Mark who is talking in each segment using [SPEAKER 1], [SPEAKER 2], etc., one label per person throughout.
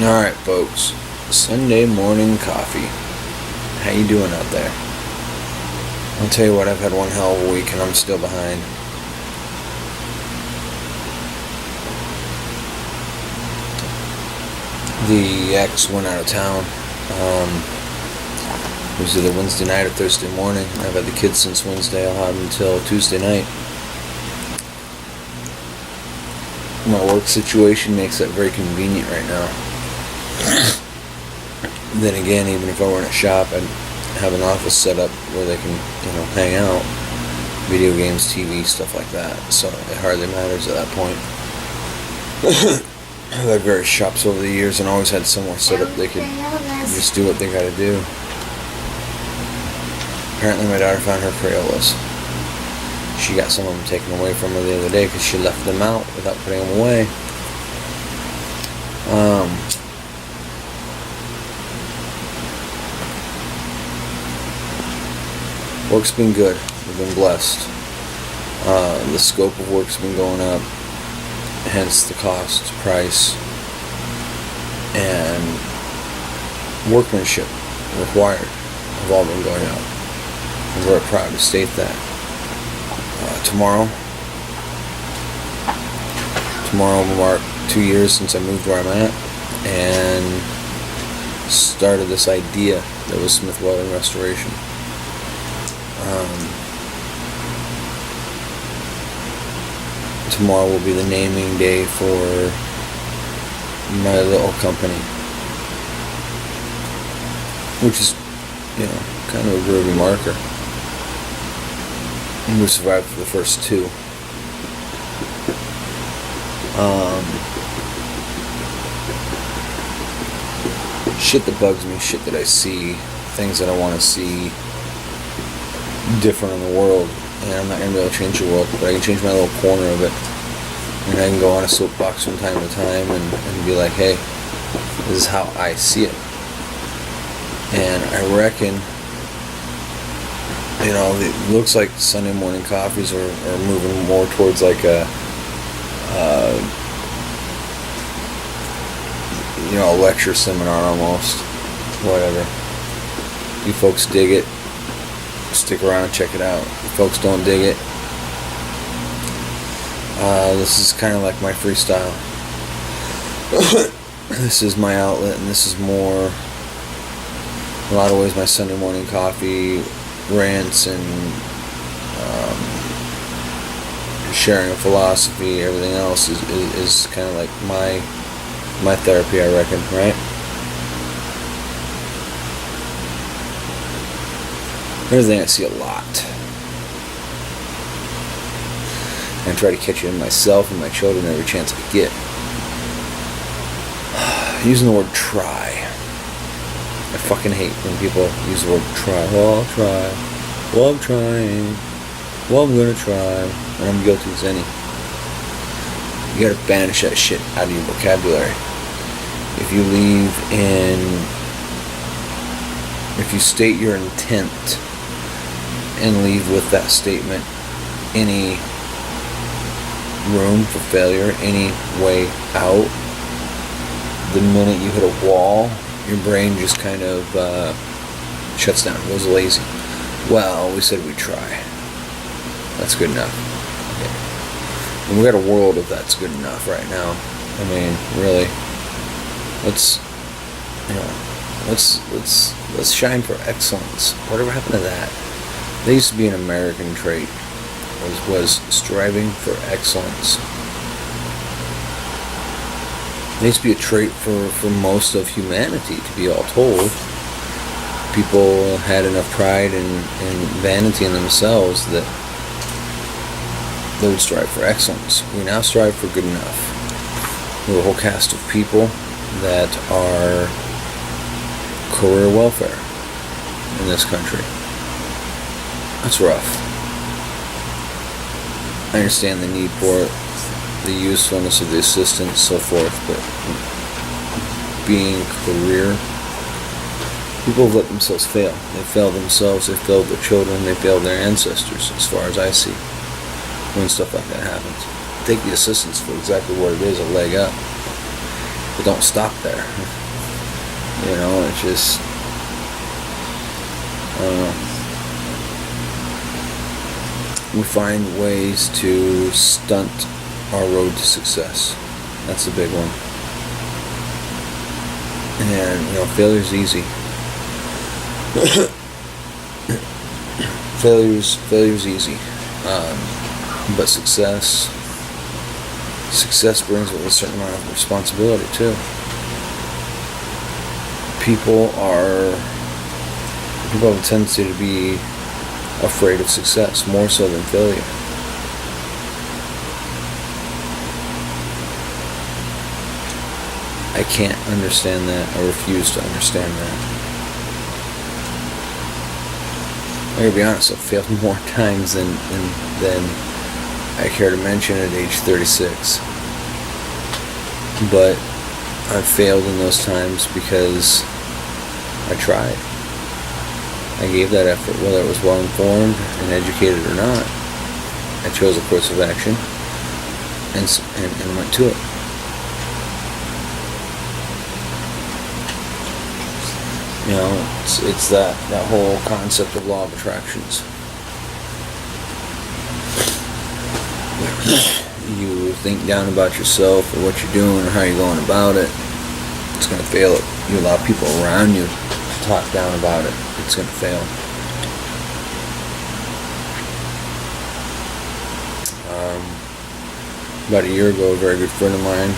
[SPEAKER 1] Alright, folks. Sunday morning coffee. How you doing out there? I'll tell you what, I've had one hell of a week and I'm still behind. The ex went out of town. It was either Wednesday night or Thursday morning. I've had the kids since Wednesday. I'll have them until Tuesday night. My work situation makes that very convenient right now. Then again, even if I were in a shop, I'd have an office set up where they can, hang out. Video games, TV, stuff like that. So it hardly matters at that point. I've had various shops over the years and always had somewhere set up they could just do what they gotta do. Apparently my daughter found her Crayolas. She got some of them taken away from her the other day because she left them out without putting them away. Work's been good. We've been blessed. The scope of work's been going up, hence the cost, price, and workmanship required have all been going up. I'm very proud to state that. Tomorrow will mark 2 years since I moved where I'm at and started this idea that was Smith Welding Restoration. Tomorrow will be the naming day for my little company, which is, kind of a groovy marker. We survived for the first two. Shit that bugs me, shit that I see, things that I want to see different in the world. And I'm not going to be able to change the world, but I can change my little corner of it. And I can go on a soapbox from time to time and be like, hey, this is how I see it. And I reckon, it looks like Sunday morning coffees are moving more towards like a lecture seminar almost. Whatever. You folks dig it, stick around and check it out. If folks don't dig it, this is kind of like my freestyle. This is my outlet, and this is more, in a lot of ways, my Sunday morning coffee rants and sharing a philosophy. Everything else is kind of like my therapy, I reckon, right? Here's the thing I see a lot. And I try to catch it in myself and my children every chance I get. Using the word try. I fucking hate when people use the word try. Well, I'll try. Well, I'm trying. Well, I'm gonna try. And I'm guilty as any. You gotta banish that shit out of your vocabulary. If you state your intent and leave with that statement any room for failure, any way out, the minute you hit a wall, your brain just kind of shuts down, goes lazy. Well, we said we'd try. That's good enough. Okay. And we got a world of that's good enough right now. I mean, really. Let's shine for excellence. Whatever happened to that? That used to be an American trait. Was striving for excellence. It needs to be a trait for most of humanity, to be all told. People had enough pride and vanity in themselves that they would strive for excellence. We now strive for good enough. We have a whole cast of people that are career welfare in this country. That's rough. I understand the need for it, the usefulness of the assistance, so forth, but being career, people have let themselves fail. They failed themselves, they failed their children, they failed their ancestors, as far as I see, when stuff like that happens. Take the assistance for exactly what it is, a leg up. But don't stop there. You know, it's just, I don't know. We find ways to stunt our road to success. That's the big one. And, you know, failure's easy. Failure's easy. But success brings with a certain amount of responsibility too. People have a tendency to be afraid of success more so than failure. I can't understand that. I refuse to understand that. I gotta be honest, I've failed more times than I care to mention at age 36. But I've failed in those times because I tried. I gave that effort, whether it was well informed and educated or not. I chose a course of action and went to it. You know, it's that whole concept of law of attractions. You think down about yourself or what you're doing or how you're going about it, it's going to fail. You allow people around you to talk down about it, it's going to fail. About a year ago, a very good friend of mine,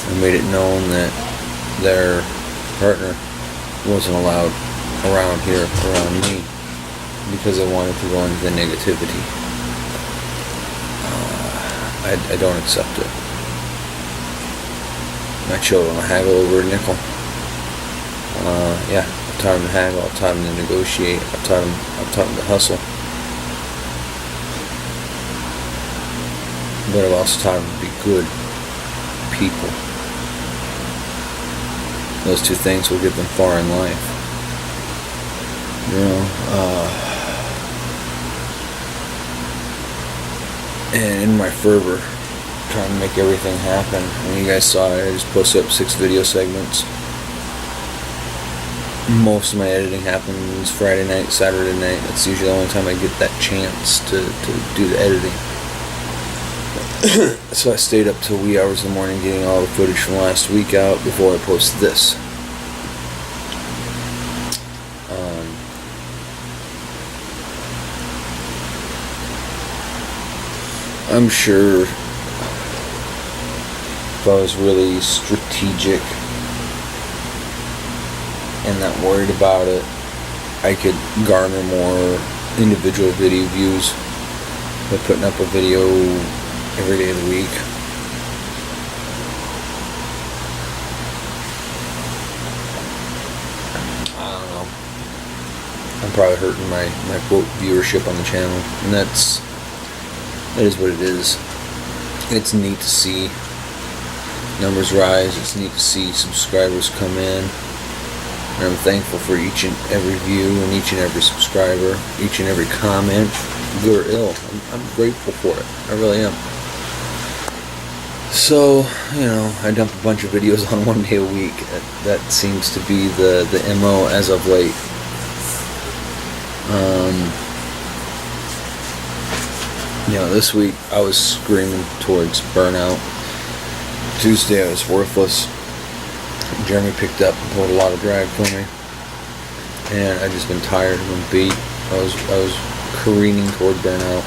[SPEAKER 1] I made it known that their partner wasn't allowed around here, around me, because I wanted to go into the negativity. I don't accept it. My children will haggle over a nickel. Yeah, I've taught them to haggle, I've taught them to negotiate, I've taught them to hustle. But I've also taught them to be good people. Those two things will get them far in life. You know, and in my fervor, trying to make everything happen. When you guys saw it, I just posted up 6 video segments. Most of my editing happens Friday night, Saturday night. That's usually the only time I get that chance to do the editing. So I stayed up till wee hours in the morning getting all the footage from last week out before I post this. I'm sure if I was really strategic and not worried about it, I could garner more individual video views by putting up a video every day of the week. I don't know. I'm probably hurting my quote viewership on the channel, and that is what it is. It's neat to see numbers rise. It's neat to see subscribers come in. And I'm thankful for each and every view and each and every subscriber, each and every comment, good or ill. I'm grateful for it. I really am. So, you know, I dump a bunch of videos on one day a week. That seems to be the MO as of late. You know, this week I was screaming towards burnout. Tuesday I was worthless. Jeremy picked up and pulled a lot of drag for me, and I just been tired and beat. I was careening toward burnout.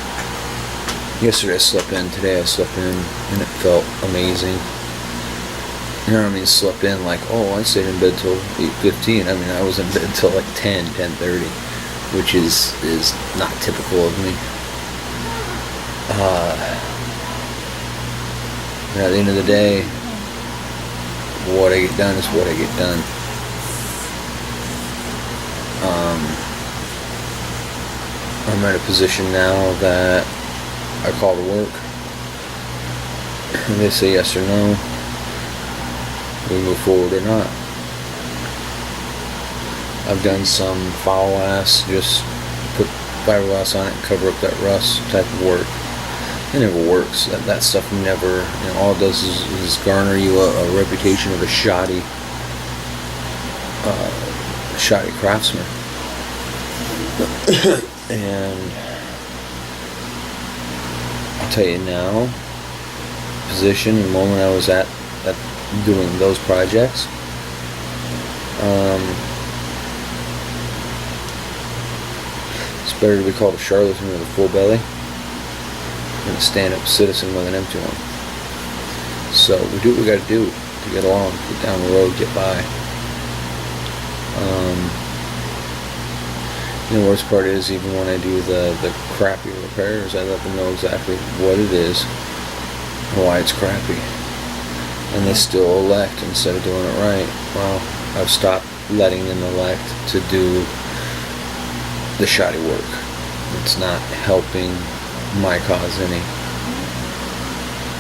[SPEAKER 1] Yesterday I slept in. Today I slept in, and it felt amazing. You know what I mean? Slept in like, oh, I stayed in bed till 8:15. I mean, I was in bed till like 10:30, which is not typical of me. And at the end of the day, what I get done is what I get done. I'm at a position now that I call to work, and they say yes or no, we move forward or not. I've done some foul ass, just put fiberglass on it and cover up that rust type of work. It never works. That stuff never, all it does is garner you a reputation of a shoddy craftsman. And I'll tell you now, position and moment I was at doing those projects, it's better to be called a charlatan with a full belly than a stand-up citizen with an empty one. So we do what we got to do to get along, get down the road, get by. The worst part is, even when I do the crappy repairs, I let them know exactly what it is and why it's crappy. And they still elect instead of doing it right. Well, I've stopped letting them elect to do the shoddy work. It's not helping my cause any.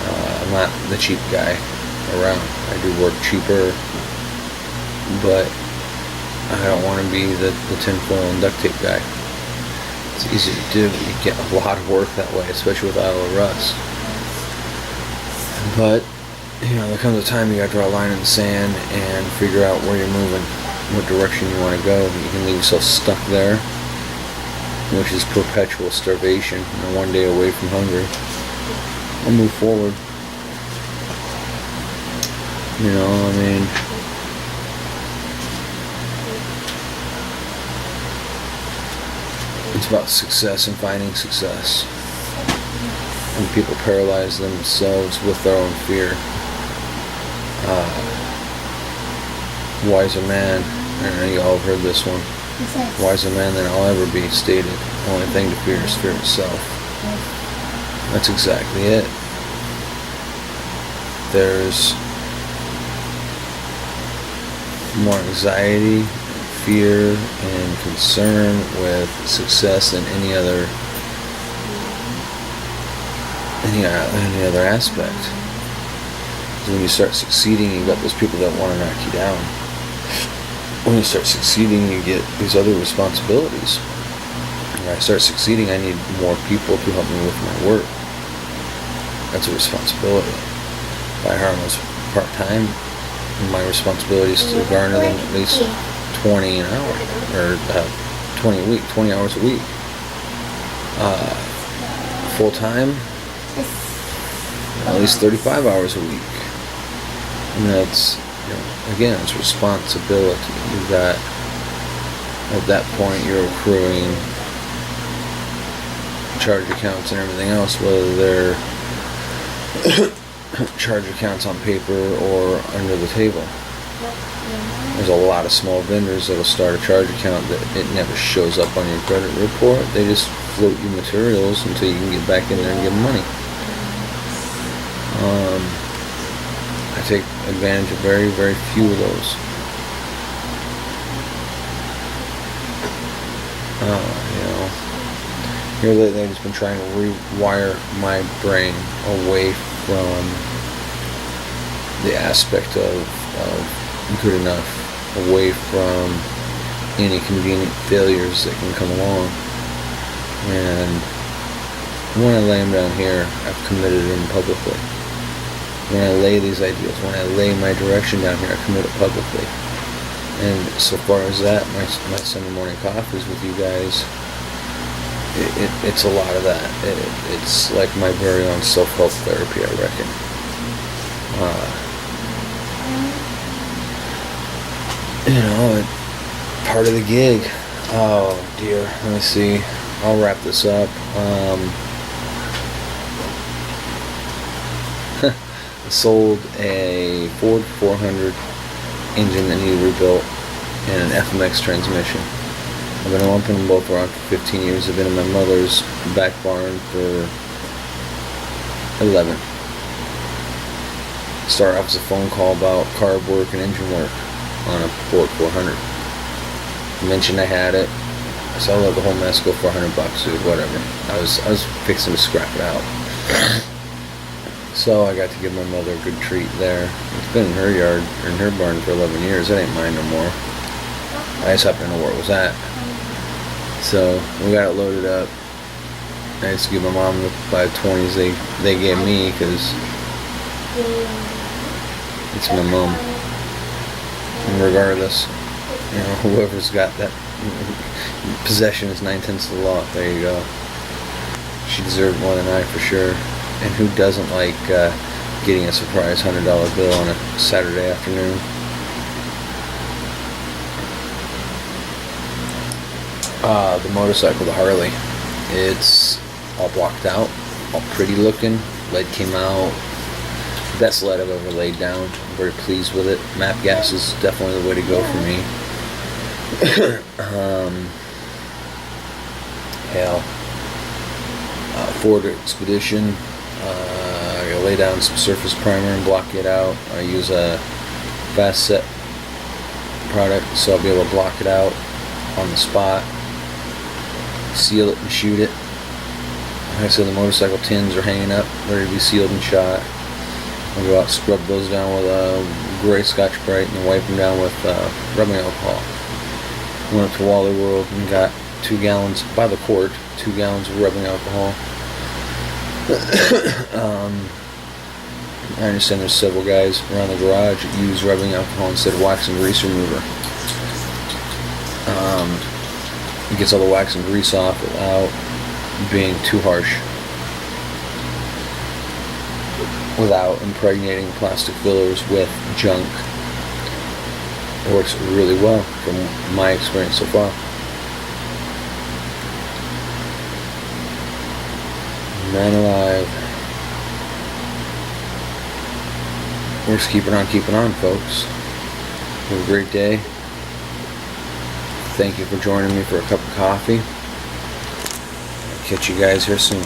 [SPEAKER 1] I'm not the cheap guy around. I do work cheaper, but I don't want to be the tinfoil and duct tape guy. It's easy to do. You get a lot of work that way, especially with Iowa rust. But, there comes a time you got to draw a line in the sand and figure out where you're moving, what direction you want to go. You can leave yourself stuck there, which is perpetual starvation, one day away from hunger, or move forward. It's about success and finding success. And people paralyze themselves with their own fear. Wiser man, I know you all have heard this one. Wiser man than I'll ever be stated. The only thing to fear is fear itself. That's exactly it. There's more anxiety, fear, and concern with success than any other aspect. So when you start succeeding, you got those people that want to knock you down. When you start succeeding, you get these other responsibilities. When I start succeeding, I need more people to help me with my work. That's a responsibility. If I hire them part-time, my responsibility is to garner them at least 20 an hour, or 20 hours a week. Full-time, at least 35 hours a week. And that's, again, it's responsibility. You got, at that point, you're accruing charge accounts and everything else, whether they're charge accounts on paper or under the table. There's a lot of small vendors that'll start a charge account that it never shows up on your credit report. They just float you materials until you can get back in there and give them money. I take advantage of very, very few of those. Here lately I've just been trying to rewire my brain away from the aspect of good enough, away from any convenient failures that can come along. And when I lay them down here, I've committed them publicly. When I lay these ideas, when I lay my direction down here, I commit it publicly. And so far as that, my Sunday morning coffees with you guys, it's a lot of that. It's like my very own self-help therapy, I reckon. Part of the gig. Oh dear, let me see. I'll wrap this up. I sold a Ford 400 engine that needed rebuilt and an FMX transmission. I've been lumping them both around for 15 years. I've been in my mother's back barn for 11. Started off as a phone call about carb work and engine work on a Ford 400. I mentioned I had it. I said, I'll let the whole mess go for $100, dude, whatever. I was fixing to scrap it out. So I got to give my mother a good treat there. It's been in her yard, or in her barn for 11 years. That ain't mine no more. I just happen to know where it was at. So we got it loaded up. I used to give my mom the 520s they gave me because it's my mom. And regardless, whoever's got that possession is 9/10 of the law. There you go. She deserved more than I, for sure. And who doesn't like getting a surprise $100 bill on a Saturday afternoon? The motorcycle, the Harley, it's all blocked out, all pretty looking. Lead came out. Best lead I've ever laid down. I'm very pleased with it. MAP gas is definitely the way to go for me. Ford Expedition. I gotta lay down some surface primer and block it out. I use a fast set product, so I'll be able to block it out on the spot, seal it and shoot it. Like I said, the motorcycle tins are hanging up, ready to be sealed and shot. I'll go out, scrub those down with a gray Scotch-Brite, and then wipe them down with rubbing alcohol. Went up to Wally World and got 2 gallons by the quart, 2 gallons of rubbing alcohol. I understand there's several guys around the garage that use rubbing alcohol instead of wax and grease remover. It gets all the wax and grease off without being too harsh, without impregnating plastic fillers with junk. It works really well from my experience so far. Man alive. We're just keeping on, folks. Have a great day. Thank you for joining me for a cup of coffee. I'll catch you guys here soon.